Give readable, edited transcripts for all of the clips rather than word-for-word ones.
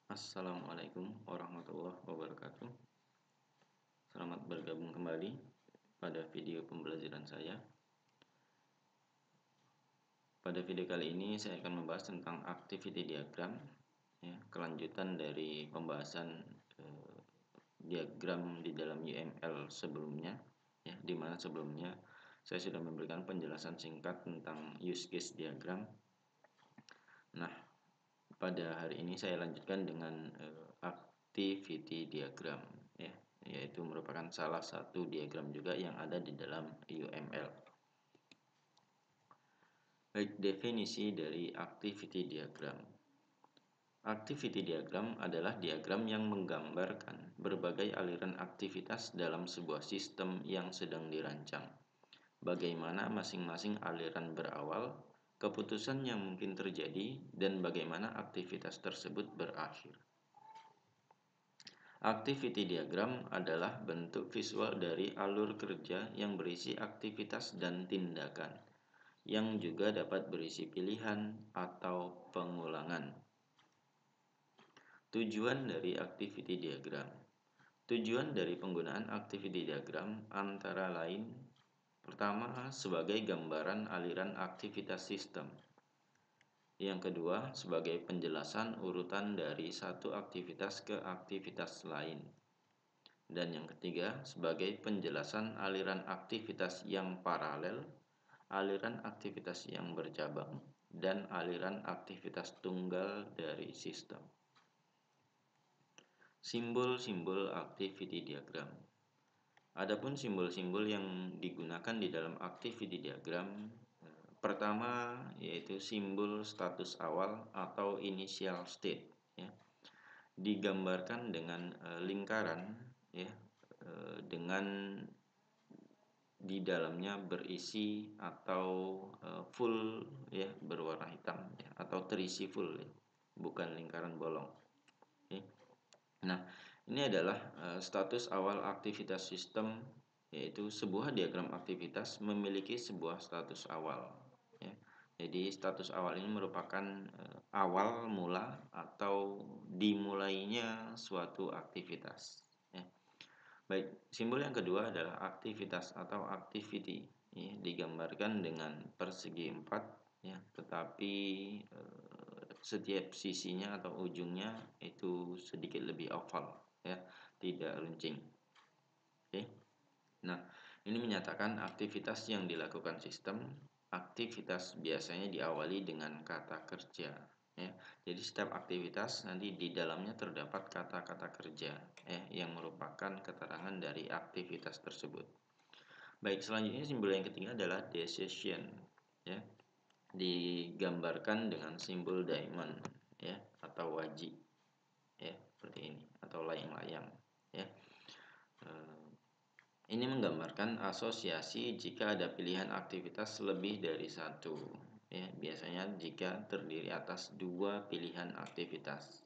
Assalamualaikum warahmatullahi wabarakatuh. Selamat bergabung kembali pada video pembelajaran saya. Pada video kali ini saya akan membahas tentang activity diagram, kelanjutan dari pembahasan diagram di dalam UML sebelumnya, di mana sebelumnya saya sudah memberikan penjelasan singkat tentang use case diagram. Nah, pada hari ini saya lanjutkan dengan activity diagram, yaitu merupakan salah satu diagram juga yang ada di dalam UML. Baik, definisi dari activity diagram. Activity diagram adalah diagram yang menggambarkan berbagai aliran aktivitas dalam sebuah sistem yang sedang dirancang. Bagaimana masing-masing aliran berawal, keputusan yang mungkin terjadi, dan bagaimana aktivitas tersebut berakhir. Activity diagram adalah bentuk visual dari alur kerja yang berisi aktivitas dan tindakan, yang juga dapat berisi pilihan atau pengulangan. Tujuan dari activity diagram. Tujuan dari penggunaan activity diagram antara lain: pertama, sebagai gambaran aliran aktivitas sistem. Yang kedua, sebagai penjelasan urutan dari satu aktivitas ke aktivitas lain. Dan yang ketiga, sebagai penjelasan aliran aktivitas yang paralel, aliran aktivitas yang bercabang, dan aliran aktivitas tunggal dari sistem. Simbol-simbol activity diagram. Adapun simbol-simbol yang digunakan di dalam activity diagram, pertama yaitu simbol status awal atau initial state, digambarkan dengan lingkaran, dengan di dalamnya berisi atau full, berwarna hitam, atau terisi full, bukan lingkaran bolong. Nah, ini adalah status awal aktivitas sistem, yaitu sebuah diagram aktivitas memiliki sebuah status awal. Jadi status awal ini merupakan awal mula atau dimulainya suatu aktivitas. Baik, simbol yang kedua adalah aktivitas atau activity, digambarkan dengan persegi 4, tetapi setiap sisinya atau ujungnya itu sedikit lebih oval, tidak runcing. Nah, ini menyatakan aktivitas yang dilakukan sistem. Aktivitas biasanya diawali dengan kata kerja, Jadi setiap aktivitas nanti di dalamnya terdapat kata-kata kerja, yang merupakan keterangan dari aktivitas tersebut. Baik, selanjutnya simbol yang ketiga adalah decision, digambarkan dengan simbol diamond, atau waji, seperti ini, atau layang-layang, Ini menggambarkan asosiasi jika ada pilihan aktivitas lebih dari satu, biasanya jika terdiri atas dua pilihan aktivitas,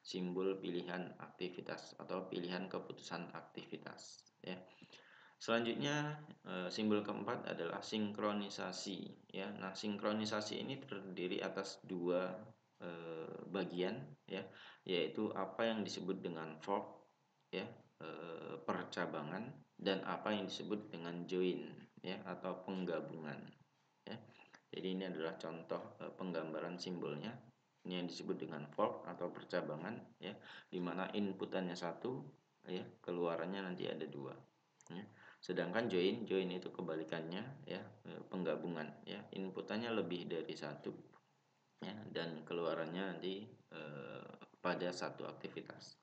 simbol pilihan aktivitas atau pilihan keputusan aktivitas, Selanjutnya simbol keempat adalah sinkronisasi, Nah, sinkronisasi ini terdiri atas dua bagian, yaitu apa yang disebut dengan fork, percabangan, dan apa yang disebut dengan join, atau penggabungan, Jadi ini adalah contoh penggambaran simbolnya. Ini yang disebut dengan fork atau percabangan, di mana inputannya satu, keluarannya nanti ada dua. Sedangkan join itu kebalikannya, penggabungan, inputannya lebih dari satu, dan keluarannya nanti pada satu aktivitas.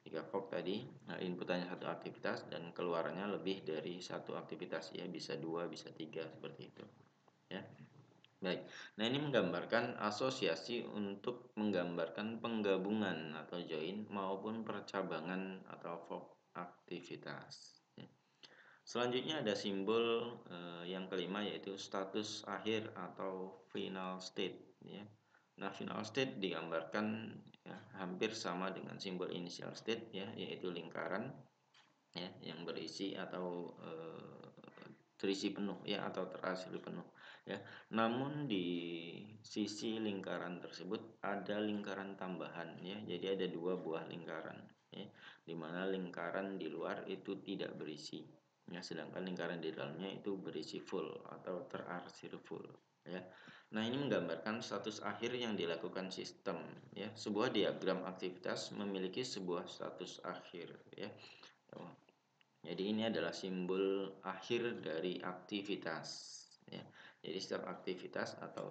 Jika fork tadi inputannya satu aktivitas dan keluarannya lebih dari satu aktivitas, bisa dua, bisa tiga, seperti itu. Baik, nah ini menggambarkan asosiasi untuk menggambarkan penggabungan atau join maupun percabangan atau fork aktivitas. Selanjutnya ada simbol yang kelima, yaitu status akhir atau final state, Nah, final state digambarkan hampir sama dengan simbol initial state, yaitu lingkaran, yang berisi atau terisi penuh, atau terhasil penuh. ya. Namun di sisi lingkaran tersebut ada lingkaran tambahan ya. Jadi ada 2 buah lingkaran ya. Di mana lingkaran di luar itu tidak berisi ya, sedangkan lingkaran di dalamnya itu berisi full atau terarsir full ya. Nah, ini menggambarkan status akhir yang dilakukan sistem ya. Sebuah diagram aktivitas memiliki sebuah status akhir ya. Jadi ini adalah simbol akhir dari aktivitas ya. Jadi setiap aktivitas atau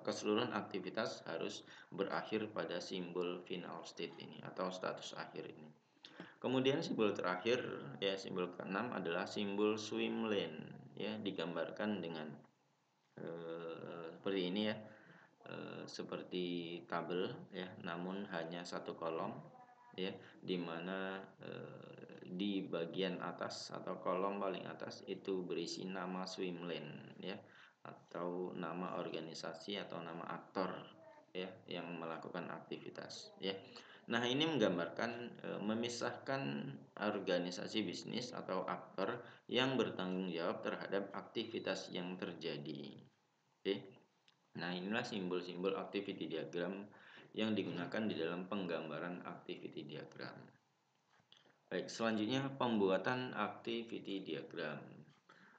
keseluruhan aktivitas harus berakhir pada simbol final state ini atau status akhir ini. Kemudian simbol terakhir ya, simbol keenam adalah simbol swim lane ya, digambarkan dengan seperti ini ya. Seperti tabel ya, namun hanya satu kolom ya, dimana di bagian atas atau kolom paling atas itu berisi nama swim lane ya, atau nama organisasi atau nama aktor ya yang melakukan aktivitas ya. Nah, ini menggambarkan memisahkan organisasi bisnis atau aktor yang bertanggung jawab terhadap aktivitas yang terjadi. Oke. Nah, inilah simbol-simbol activity diagram yang digunakan di dalam penggambaran activity diagram. Baik, selanjutnya pembuatan activity diagram.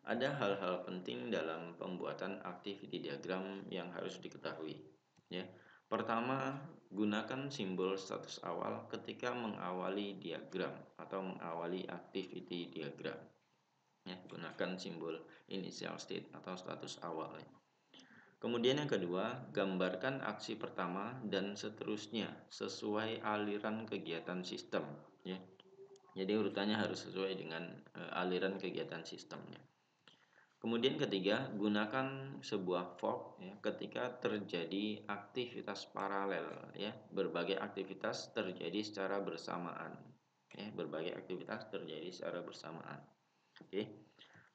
Ada hal-hal penting dalam pembuatan activity diagram yang harus diketahui. Ya. Pertama, gunakan simbol status awal ketika mengawali diagram atau mengawali activity diagram. Ya, gunakan simbol initial state atau status awal. Ya. Kemudian yang kedua, gambarkan aksi pertama dan seterusnya sesuai aliran kegiatan sistem. Ya. Jadi urutannya harus sesuai dengan aliran kegiatan sistemnya. Kemudian ketiga, gunakan sebuah fork ya, ketika terjadi aktivitas paralel ya, berbagai aktivitas terjadi secara bersamaan. Ya, berbagai aktivitas terjadi secara bersamaan. Oke.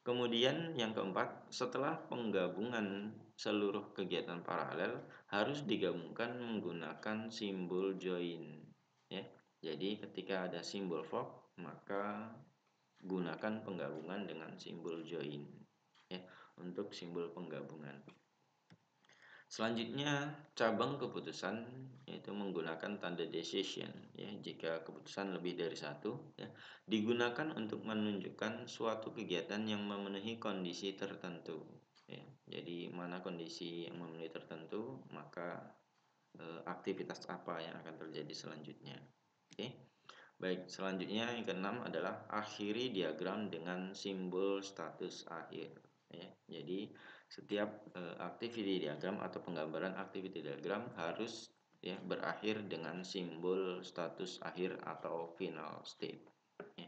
Kemudian yang keempat, setelah penggabungan seluruh kegiatan paralel harus digabungkan menggunakan simbol join ya. Jadi ketika ada simbol fork, maka gunakan penggabungan dengan simbol join ya untuk simbol penggabungan. Selanjutnya, cabang keputusan yaitu menggunakan tanda decision ya, jika keputusan lebih dari satu ya, digunakan untuk menunjukkan suatu kegiatan yang memenuhi kondisi tertentu ya. Jadi mana kondisi yang memenuhi tertentu, maka aktivitas apa yang akan terjadi selanjutnya. Oke. Baik, selanjutnya yang keenam adalah akhiri diagram dengan simbol status akhir ya. Jadi setiap activity diagram atau penggambaran activity diagram harus ya berakhir dengan simbol status akhir atau final state ya.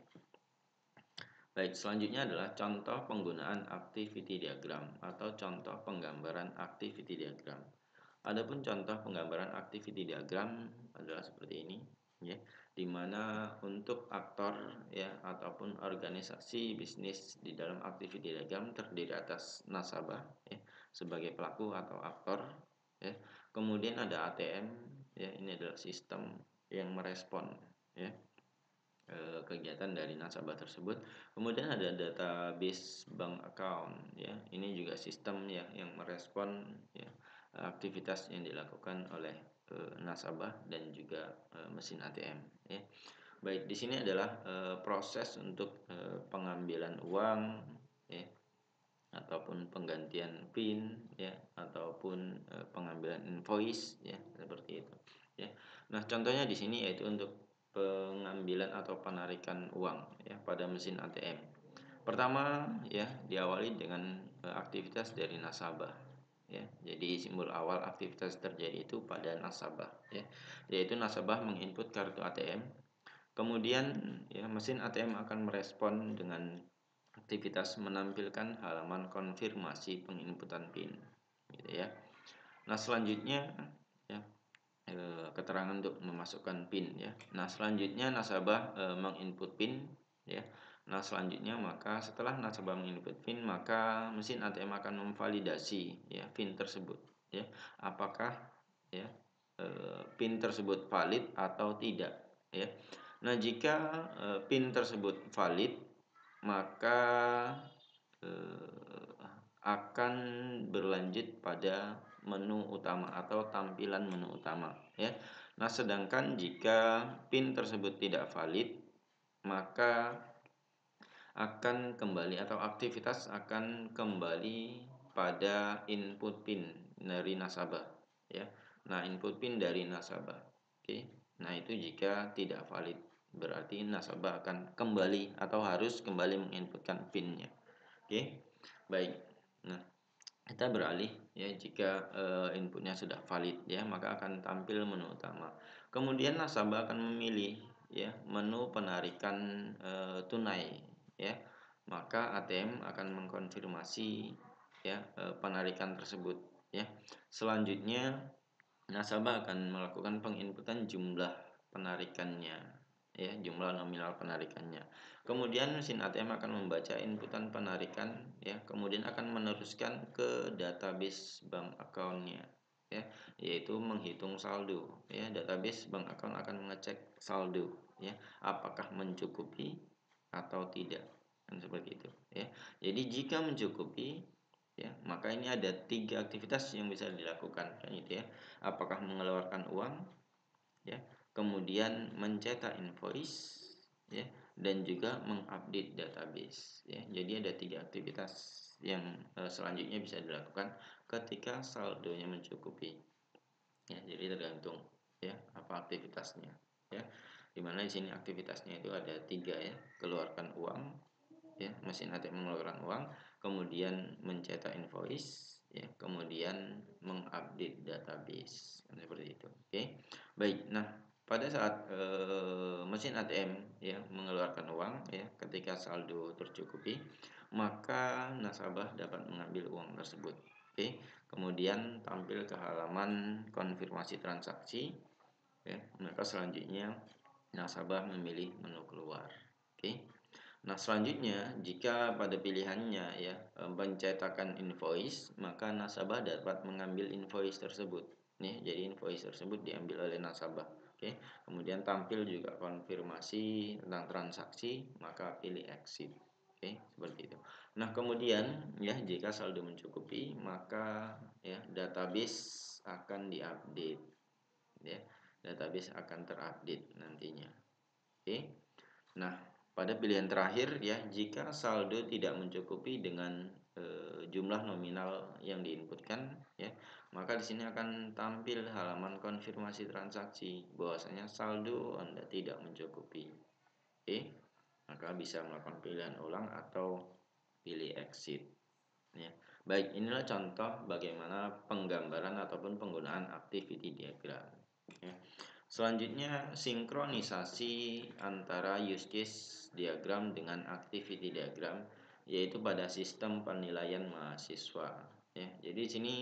Baik, selanjutnya adalah contoh penggunaan activity diagram atau contoh penggambaran activity diagram. Adapun contoh penggambaran activity diagram adalah seperti ini ya, di mana untuk aktor ya ataupun organisasi bisnis di dalam activity diagram terdiri atas nasabah ya sebagai pelaku atau aktor ya. Kemudian ada ATM ya, ini adalah sistem yang merespon ya kegiatan dari nasabah tersebut. Kemudian ada database bank account ya. Ini juga sistem ya yang merespon ya aktivitas yang dilakukan oleh nasabah dan juga mesin ATM ya. Baik, di sini adalah proses untuk pengambilan uang ya ataupun penggantian PIN ya ataupun pengambilan invoice ya seperti itu ya. Nah, contohnya di sini yaitu untuk pengambilan atau penarikan uang ya pada mesin ATM. Pertama ya diawali dengan aktivitas dari nasabah ya. Jadi simbol awal aktivitas terjadi itu pada nasabah ya. Yaitu nasabah menginput kartu ATM. Kemudian ya mesin ATM akan merespon dengan aktivitas menampilkan halaman konfirmasi penginputan PIN gitu ya. Nah, selanjutnya ya keterangan untuk memasukkan PIN ya. Nah, selanjutnya nasabah menginput PIN ya. Nah, selanjutnya maka setelah nasabah menginput PIN, maka mesin ATM akan memvalidasi ya PIN tersebut ya. Apakah ya PIN tersebut valid atau tidak ya. Nah, jika PIN tersebut valid, maka akan berlanjut pada menu utama atau tampilan menu utama ya. Nah, sedangkan jika PIN tersebut tidak valid, maka akan kembali atau aktivitas akan kembali pada input PIN dari nasabah ya. Nah, input PIN dari nasabah. Oke. Nah, itu jika tidak valid, berarti nasabah akan kembali atau harus kembali menginputkan PIN-nya. Oke. Baik. Nah, kita beralih ya, jika inputnya sudah valid ya, maka akan tampil menu utama. Kemudian nasabah akan memilih ya menu penarikan tunai ya. Maka ATM akan mengkonfirmasi ya penarikan tersebut ya. Selanjutnya nasabah akan melakukan penginputan jumlah penarikannya ya, jumlah nominal penarikannya. Kemudian mesin ATM akan membaca inputan penarikan ya, kemudian akan meneruskan ke database bank account-nya ya, yaitu menghitung saldo ya. Database bank account akan mengecek saldo ya, apakah mencukupi atau tidak, kan seperti itu ya. Jadi jika mencukupi ya, maka ini ada 3 aktivitas yang bisa dilakukan kan itu ya. Apakah mengeluarkan uang ya, kemudian mencetak invoice ya, dan juga mengupdate database ya. Jadi ada 3 aktivitas yang selanjutnya bisa dilakukan ketika saldonya mencukupi ya. Jadi tergantung ya apa aktivitasnya ya. Dimana di sini aktivitasnya itu ada 3 ya, keluarkan uang ya, mesin ATM mengeluarkan uang, kemudian mencetak invoice ya, kemudian mengupdate database, kan seperti itu. Oke. Baik. Nah, pada saat mesin ATM ya mengeluarkan uang ya, ketika saldo tercukupi, maka nasabah dapat mengambil uang tersebut. Oke. Kemudian tampil ke halaman konfirmasi transaksi ya, maka selanjutnya nasabah memilih menu keluar. Oke. Nah, selanjutnya jika pada pilihannya ya pencetakan invoice, maka nasabah dapat mengambil invoice tersebut ya. Jadi invoice tersebut diambil oleh nasabah. Oke. Kemudian tampil juga konfirmasi tentang transaksi, maka pilih exit. Oke, seperti itu. Nah, kemudian ya jika saldo mencukupi, maka ya database akan diupdate ya. Database akan terupdate nantinya. Oke. Nah, pada pilihan terakhir ya, jika saldo tidak mencukupi dengan jumlah nominal yang diinputkan ya, maka di sini akan tampil halaman konfirmasi transaksi bahwasanya saldo Anda tidak mencukupi. Oke, maka bisa melakukan pilihan ulang atau pilih exit ya. Baik, inilah contoh bagaimana penggambaran ataupun penggunaan activity diagram ya. Selanjutnya sinkronisasi antara use case diagram dengan activity diagram, yaitu pada sistem penilaian mahasiswa ya. Jadi di sini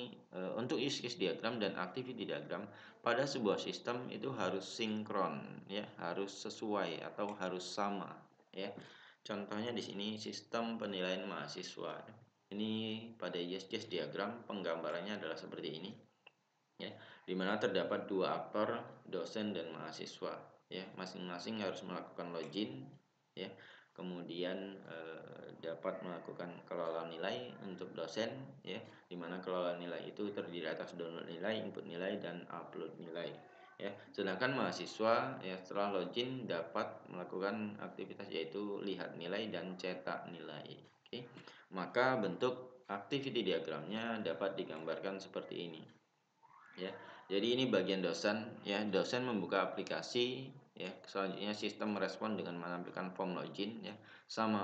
untuk use case diagram dan activity diagram pada sebuah sistem itu harus sinkron ya, harus sesuai atau harus sama ya. Contohnya di sini sistem penilaian mahasiswa. Ini pada use case diagram penggambarannya adalah seperti ini ya, di mana terdapat 2 aktor, dosen dan mahasiswa ya, masing-masing harus melakukan login ya, kemudian dapat melakukan kelola nilai untuk dosen ya, di mana kelola nilai itu terdiri atas download nilai, input nilai dan upload nilai ya. Sedangkan mahasiswa ya setelah login dapat melakukan aktivitas yaitu lihat nilai dan cetak nilai. Oke. Maka bentuk activity diagramnya dapat digambarkan seperti ini ya. Jadi ini bagian dosen ya, dosen membuka aplikasi ya, selanjutnya sistem merespon dengan menampilkan form login ya, sama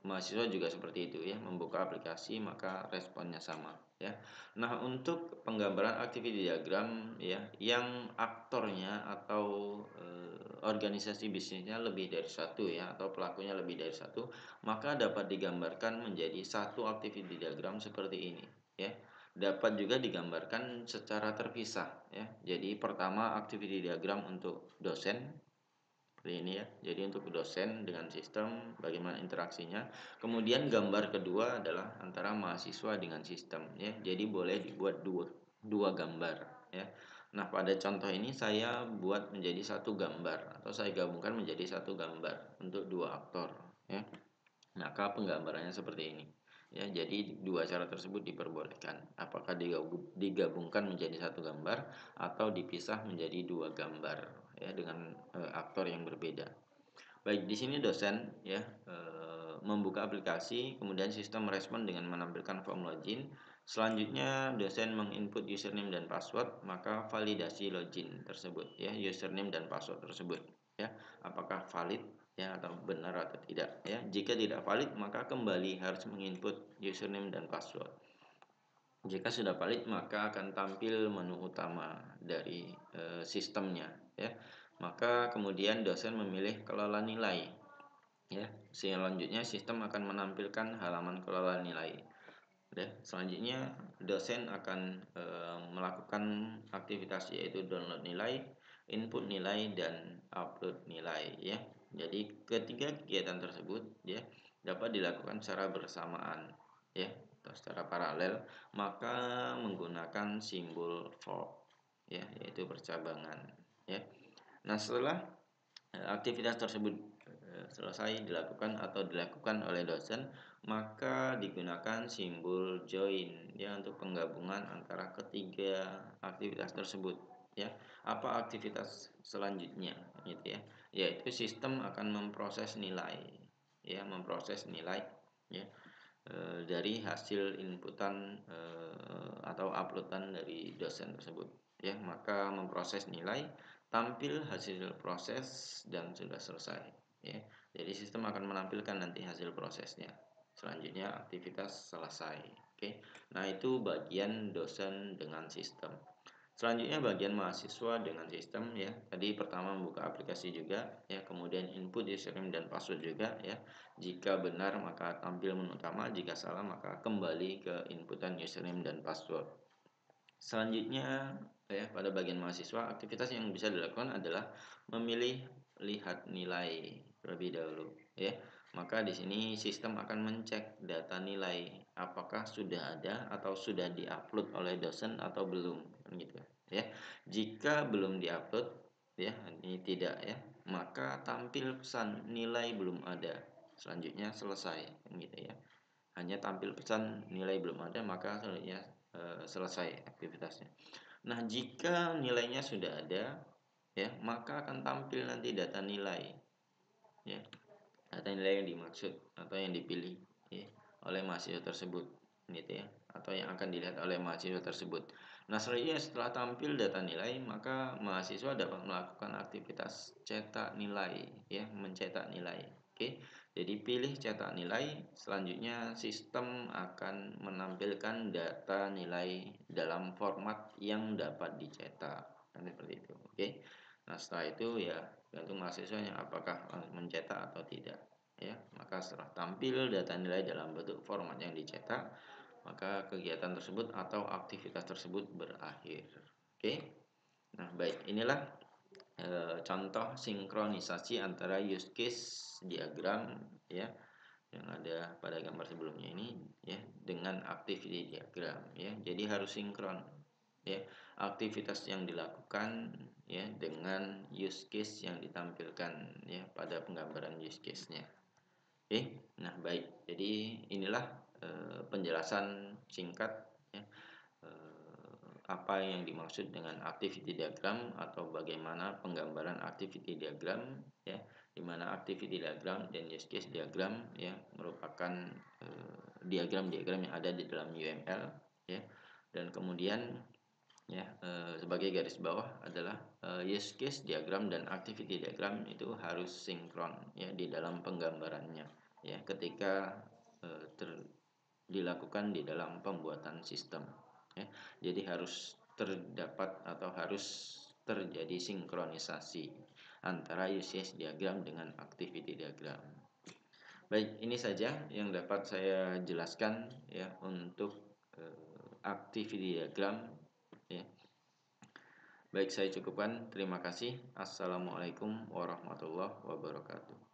mahasiswa juga seperti itu ya, membuka aplikasi maka responnya sama ya. Nah, untuk penggambaran activity diagram ya yang aktornya atau organisasi bisnisnya lebih dari satu ya, atau pelakunya lebih dari satu, maka dapat digambarkan menjadi satu activity diagram seperti ini ya. Dapat juga digambarkan secara terpisah ya. Jadi pertama activity diagram untuk dosen seperti ini ya. Jadi untuk dosen dengan sistem bagaimana interaksinya. Kemudian gambar kedua adalah antara mahasiswa dengan sistem ya. Jadi boleh dibuat dua gambar ya. Nah, pada contoh ini saya buat menjadi satu gambar atau saya gabungkan menjadi satu gambar untuk 2 aktor ya. Maka penggambarannya seperti ini. Ya, jadi dua cara tersebut diperbolehkan. Apakah digabungkan menjadi satu gambar atau dipisah menjadi dua gambar ya dengan aktor yang berbeda. Baik, di sini dosen ya membuka aplikasi, kemudian sistem merespon dengan menampilkan form login. Selanjutnya dosen menginput username dan password, maka validasi login tersebut ya, username dan password tersebut ya, apakah valid ya atau benar atau tidak ya. Jika tidak valid, maka kembali harus menginput username dan password. Jika sudah valid, maka akan tampil menu utama dari sistemnya ya. Maka kemudian dosen memilih kelola nilai ya. Selanjutnya sistem akan menampilkan halaman kelola nilai. Selanjutnya dosen akan melakukan aktivitas yaitu download nilai, input nilai, dan upload nilai ya. Jadi ketiga kegiatan tersebut ya dapat dilakukan secara bersamaan ya atau secara paralel, maka menggunakan simbol for ya, yaitu percabangan ya. Nah, setelah aktivitas tersebut selesai dilakukan atau dilakukan oleh dosen, maka digunakan simbol join ya untuk penggabungan antara ketiga aktivitas tersebut ya. Apa aktivitas selanjutnya gitu ya, yaitu sistem akan memproses nilai ya, memproses nilai ya dari hasil inputan atau uploadan dari dosen tersebut ya. Maka memproses nilai, tampil hasil proses, dan sudah selesai ya. Jadi sistem akan menampilkan nanti hasil prosesnya. Selanjutnya aktivitas selesai. Oke. Nah, itu bagian dosen dengan sistem. Selanjutnya bagian mahasiswa dengan sistem ya. Tadi pertama membuka aplikasi juga ya, kemudian input username dan password juga ya. Jika benar maka tampil menu utama, jika salah maka kembali ke inputan username dan password. Selanjutnya ya, pada bagian mahasiswa aktivitas yang bisa dilakukan adalah memilih lihat nilai terlebih dahulu ya. Maka di sini sistem akan mencek data nilai apakah sudah ada atau sudah diupload oleh dosen atau belum gitu ya. Jika belum diupload ya, ini tidak ya, maka tampil pesan nilai belum ada. Selanjutnya selesai gitu ya. Hanya tampil pesan nilai belum ada, maka selanjutnya selesai aktivitasnya. Nah, jika nilainya sudah ada ya, maka akan tampil nanti data nilai ya. Data nilai yang dimaksud atau yang dipilih ya, oleh mahasiswa tersebut gitu ya, atau yang akan dilihat oleh mahasiswa tersebut. Nah, selanjutnya setelah tampil data nilai, maka mahasiswa dapat melakukan aktivitas cetak nilai ya, mencetak nilai. Oke. Jadi pilih cetak nilai, selanjutnya sistem akan menampilkan data nilai dalam format yang dapat dicetak. Kan seperti itu. Oke. Nah, setelah itu ya tergantung mahasiswanya apakah mencetak atau tidak ya. Maka setelah tampil data nilai dalam bentuk format yang dicetak, maka kegiatan tersebut atau aktivitas tersebut berakhir. Oke. Nah, baik, inilah contoh sinkronisasi antara use case diagram ya yang ada pada gambar sebelumnya ini ya dengan activity diagram ya. Jadi harus sinkron ya, aktivitas yang dilakukan ya dengan use case yang ditampilkan ya pada penggambaran use case-nya. Oke. Nah, baik. Jadi inilah penjelasan singkat ya, apa yang dimaksud dengan activity diagram atau bagaimana penggambaran activity diagram ya, di mana activity diagram dan use case diagram ya merupakan diagram-diagram yang ada di dalam UML ya. Dan kemudian ya sebagai garis bawah adalah use case diagram dan activity diagram itu harus sinkron ya di dalam penggambarannya ya ketika dilakukan di dalam pembuatan sistem ya. Jadi harus terdapat atau harus terjadi sinkronisasi antara use case diagram dengan activity diagram. Baik, ini saja yang dapat saya jelaskan ya untuk activity diagram ya. Baik, saya cukupkan. Terima kasih. Assalamualaikum warahmatullahi wabarakatuh.